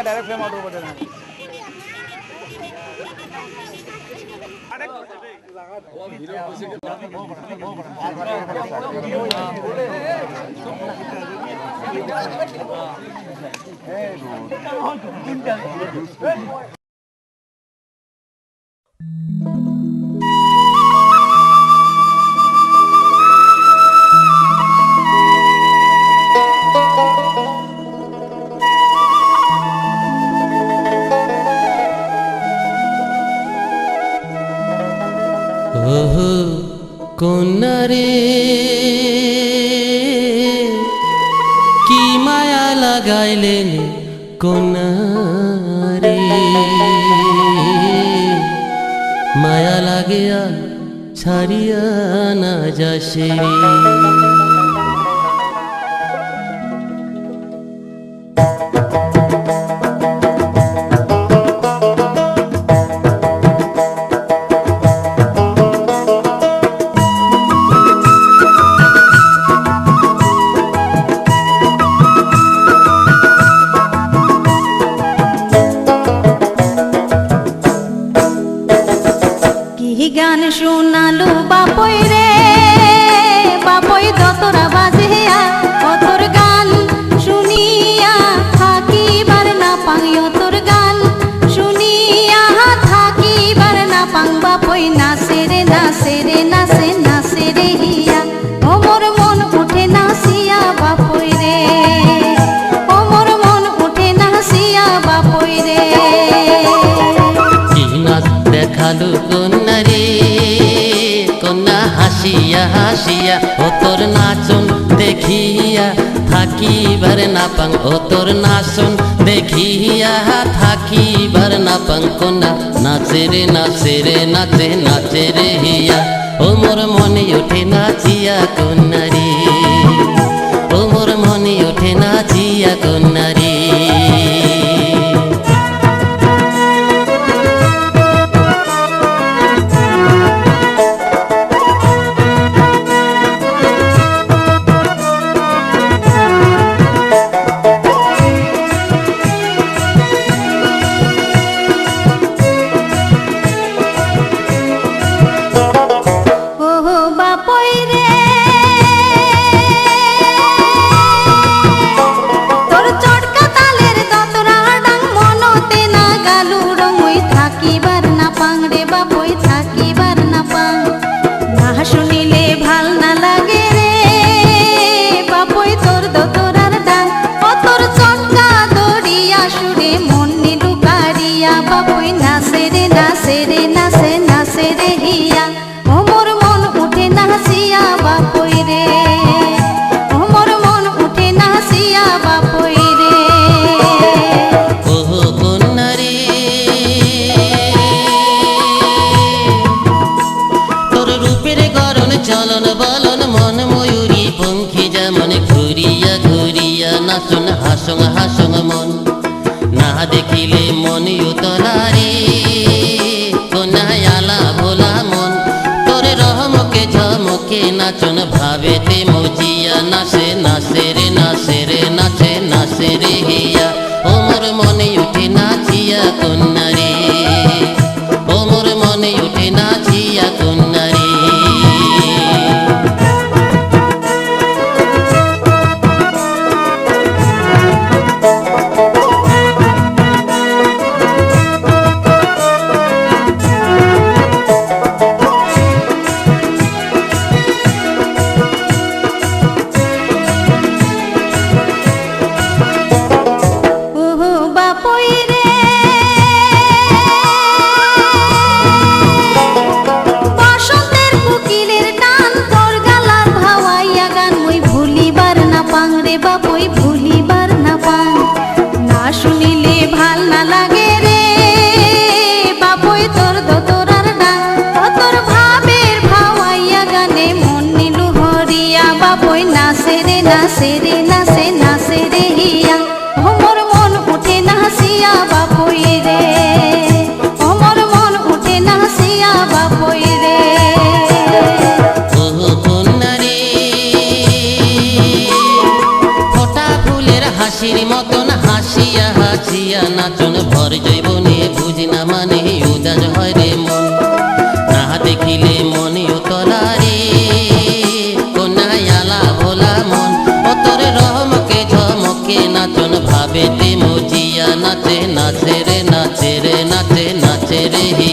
direct flame out हो जाएगा কন্যারে কি মায়া লাগাইলেন কন্যারে মায়া লাগিয়া ছাড়িয়া না যাসে গান শোনালো বাপই রে বাপই দতরা বাজিয়া অতর গান শুনিয়া থাকিবার না পাই অতর গান শুনিয়া থাকিবার না পাং বাপই নাচে রে নাচে রে নাচে নাচে রে হিয়া ওমর মন উঠে নাচিয়া বাপই রে ওমর মন উঠে নাচিয়া বাপই রে কি নাচ দেখালো কন্যারে কন্যা হাসিয়া হাসিয়া ও তোর নাচন দেখিয়া থাকিবার না পাং ও তোর নাচন দেখিয়া থাকিবার না পাং কন্যা নাচে রে নাচে রে নাচে নাচে রে হিয়া ও মোর মনে ওঠে নাচিয়া কন্যারে ও মোর মনে ওঠে নাচিয়া কন্যারে শুনিলে ভাল না লাগে রে বাপই তোর দোতরার ডান অতর চটকা দড়িয়া সুরে মন নিলু কারিয়া বাপই নাচে রে নাচে রে নাচে নাচে রে হিয়া ওমর মন উঠে নাচিয়া বাপই রে ওমর মন উঠে নাচিয়া বাপই রে ও কন্যারে তোর রূপের গরণ চলন বলন মন ময়ূরী পঙ্খী যেমন ঘুরিয়া ঘুরিয়া নাচন হাসং হাসং মন না দেখিলে মন উতলারে কন্যায়ালা ভোলা মন তোর রহমকে ঝমকে নাচন ভাবেতে মজিয়া নাচে নাচে রে নাচে রে নাচে নাচে রে হিয়া ও মোর মনে উঠে নাচিয়া কন্যারে ও মোর মনে উঠে নাচিয়া কন্যারে বাপই ভুলিবার না পান না শুনিলে ভাল না লাগে রে বাপই তোর দোতরার ডান তোর ভাবের ভাওয়াইয়া গানে মন নিলু হরিয়া বাপই নাচে রে নাচে রে নাচে নাচে রে হিয়া ওমর মন উঠে নাচিয়া বাপই রে ওমর মন উঠে নাচিয়া বাপই রে ও কন্যা বাছিয়া নাচন ভর জৈবনে বুঝি না মানে উদাস হয় রে মন না দেখিলে মনেও তলারে কন্যায়ালা ভোলা মন ও তোর রহমকে ঝমকে নাচন ভাবেতে মজিয়া নাচে নাচে রে নাচে রে নাচে নাচে রে হি